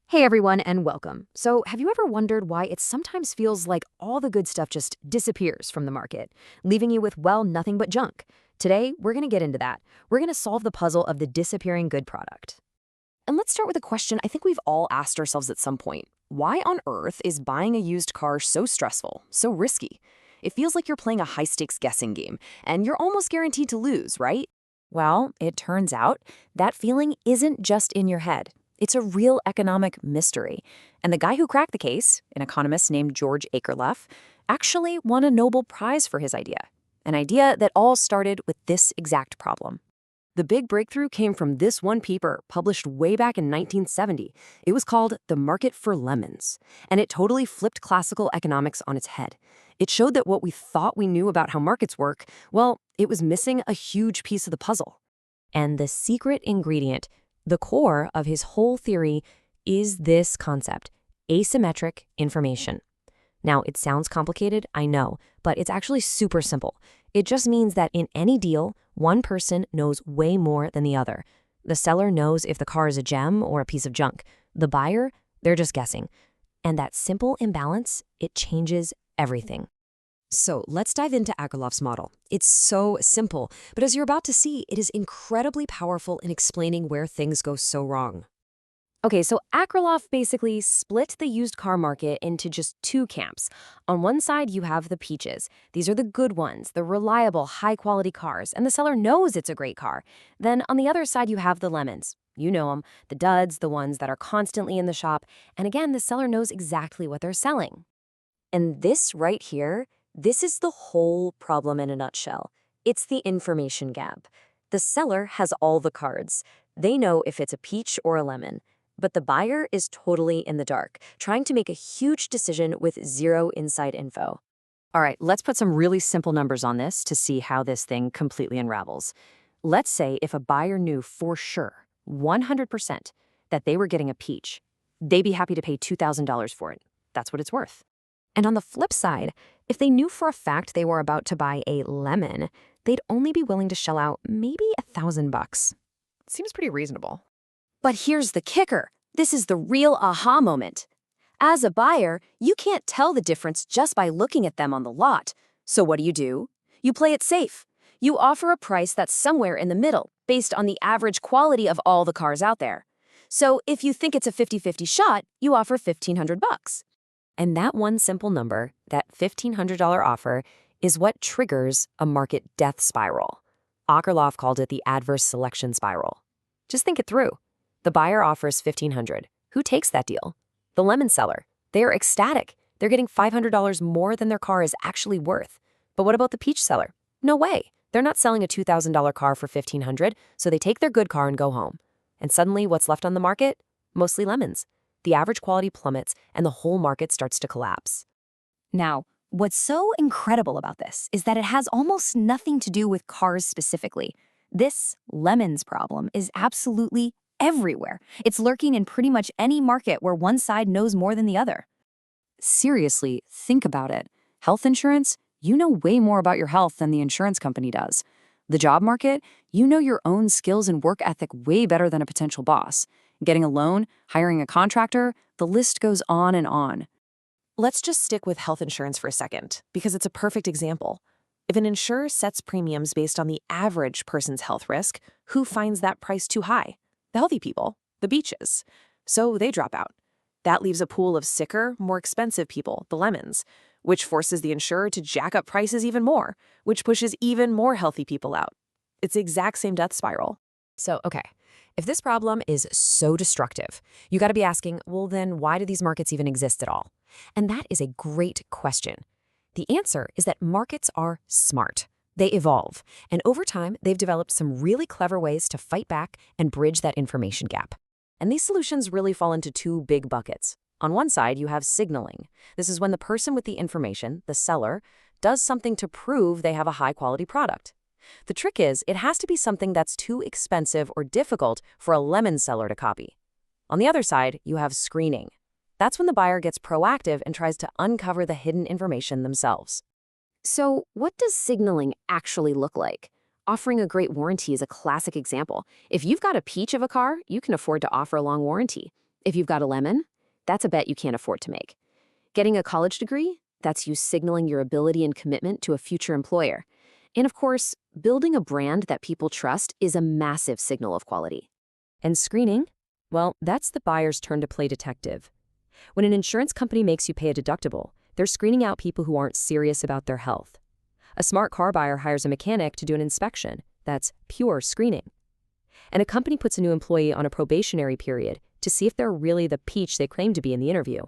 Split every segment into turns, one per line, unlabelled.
Hey everyone, and welcome. So, have you ever wondered why it sometimes feels like all the good stuff just disappears from the market, leaving you with, well, nothing but junk? Today, we're going to get into that. We're going to solve the puzzle of the disappearing good product. And let's start with a question I think we've all asked ourselves at some point. Why on earth is buying a used car so stressful, so risky? It feels like you're playing a high-stakes guessing game, and you're almost guaranteed to lose, right? Well, it turns out that feeling isn't just in your head. It's a real economic mystery. And the guy who cracked the case, an economist named George Akerlof, actually won a Nobel Prize for his idea. An idea that all started with this exact problem. The big breakthrough came from this one paper published way back in 1970. It was called The Market for Lemons, and it totally flipped classical economics on its head. It showed that what we thought we knew about how markets work, well, it was missing a huge piece of the puzzle. And the secret ingredient, the core of his whole theory, is this concept: asymmetric information. Now, it sounds complicated, I know, but it's actually super simple. It just means that in any deal, one person knows way more than the other. The seller knows if the car is a gem or a piece of junk. The buyer, they're just guessing. And that simple imbalance, it changes everything. So let's dive into Akerlof's model. It's so simple, but as you're about to see, it is incredibly powerful in explaining where things go so wrong. Okay, so Akerlof basically split the used car market into just two camps. On one side, you have the peaches. These are the good ones, the reliable, high-quality cars, and the seller knows it's a great car. Then on the other side, you have the lemons. You know them, the duds, the ones that are constantly in the shop. And again, the seller knows exactly what they're selling. And this right here, this is the whole problem in a nutshell. It's the information gap. The seller has all the cards. They know if it's a peach or a lemon. But the buyer is totally in the dark, trying to make a huge decision with zero inside info. All right, let's put some really simple numbers on this to see how this thing completely unravels. Let's say if a buyer knew for sure, 100%, that they were getting a peach, they'd be happy to pay $2,000 for it. That's what it's worth. And on the flip side, if they knew for a fact they were about to buy a lemon, they'd only be willing to shell out maybe $1,000.
Seems pretty reasonable.
But here's the kicker. This is the real aha moment. As a buyer, you can't tell the difference just by looking at them on the lot. So what do? You play it safe. You offer a price that's somewhere in the middle, based on the average quality of all the cars out there. So if you think it's a 50-50 shot, you offer $1,500. And that one simple number, that $1,500 offer, is what triggers a market death spiral. Akerlof called it the adverse selection spiral. Just think it through. The buyer offers $1,500. Who takes that deal? The lemon seller. They are ecstatic. They're getting $500 more than their car is actually worth. But what about the peach seller? No way. They're not selling a $2,000 car for $1,500, so they take their good car and go home. And suddenly, what's left on the market? Mostly lemons. The average quality plummets, and the whole market starts to collapse.
Now, what's so incredible about this is that it has almost nothing to do with cars specifically. This lemons problem is absolutely everywhere. It's lurking in pretty much any market where one side knows more than the other.
Seriously, think about it. Health insurance, you know way more about your health than the insurance company does. The job market, you know your own skills and work ethic way better than a potential boss. Getting a loan, hiring a contractor, the list goes on and on.
Let's just stick with health insurance for a second, because it's a perfect example. If an insurer sets premiums based on the average person's health risk, who finds that price too high? The healthy people, the beaches. So they drop out. That leaves a pool of sicker, more expensive people, the lemons, which forces the insurer to jack up prices even more, which pushes even more healthy people out. It's the exact same death spiral.
So, okay, if this problem is so destructive, you got to be asking, well, then why do these markets even exist at all? And that is a great question. The answer is that markets are smart. They evolve, and over time, they've developed some really clever ways to fight back and bridge that information gap. And these solutions really fall into two big buckets. On one side, you have signaling. This is when the person with the information, the seller, does something to prove they have a high-quality product. The trick is, it has to be something that's too expensive or difficult for a lemon seller to copy. On the other side, you have screening. That's when the buyer gets proactive and tries to uncover the hidden information themselves. So, what does signaling actually look like? Offering a great warranty is a classic example. If you've got a peach of a car, you can afford to offer a long warranty. If you've got a lemon, that's a bet you can't afford to make. Getting a college degree, that's you signaling your ability and commitment to a future employer. And of course, building a brand that people trust is a massive signal of quality. And screening? Well, that's the buyer's turn to play detective. When an insurance company makes you pay a deductible, they're screening out people who aren't serious about their health. A smart car buyer hires a mechanic to do an inspection. That's pure screening. And a company puts a new employee on a probationary period to see if they're really the peach they claim to be in the interview.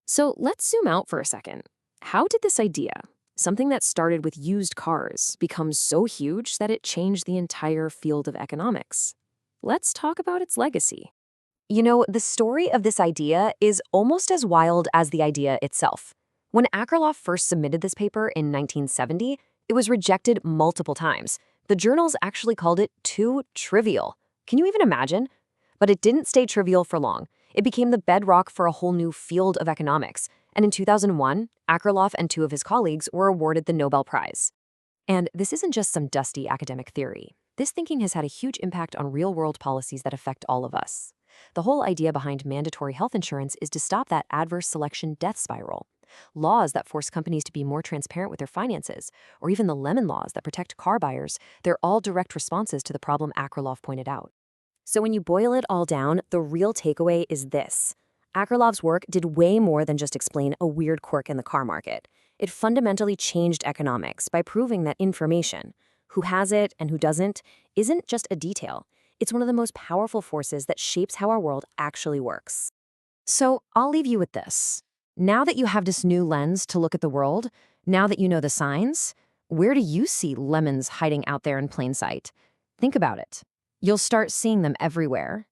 So let's zoom out for a second. How did this idea, something that started with used cars, become so huge that it changed the entire field of economics? Let's talk about its legacy. You know, the story of this idea is almost as wild as the idea itself. When Akerlof first submitted this paper in 1970, it was rejected multiple times. The journals actually called it too trivial. Can you even imagine? But it didn't stay trivial for long. It became the bedrock for a whole new field of economics. And in 2001, Akerlof and two of his colleagues were awarded the Nobel Prize. And this isn't just some dusty academic theory. This thinking has had a huge impact on real-world policies that affect all of us. The whole idea behind mandatory health insurance is to stop that adverse selection death spiral. Laws that force companies to be more transparent with their finances, or even the lemon laws that protect car buyers, they're all direct responses to the problem Akerlof pointed out. So when you boil it all down, the real takeaway is this. Akerlof's work did way more than just explain a weird quirk in the car market. It fundamentally changed economics by proving that information, who has it and who doesn't, isn't just a detail. It's one of the most powerful forces that shapes how our world actually works. So I'll leave you with this. Now that you have this new lens to look at the world, now that you know the signs, where do you see lemons hiding out there in plain sight? Think about it. You'll start seeing them everywhere,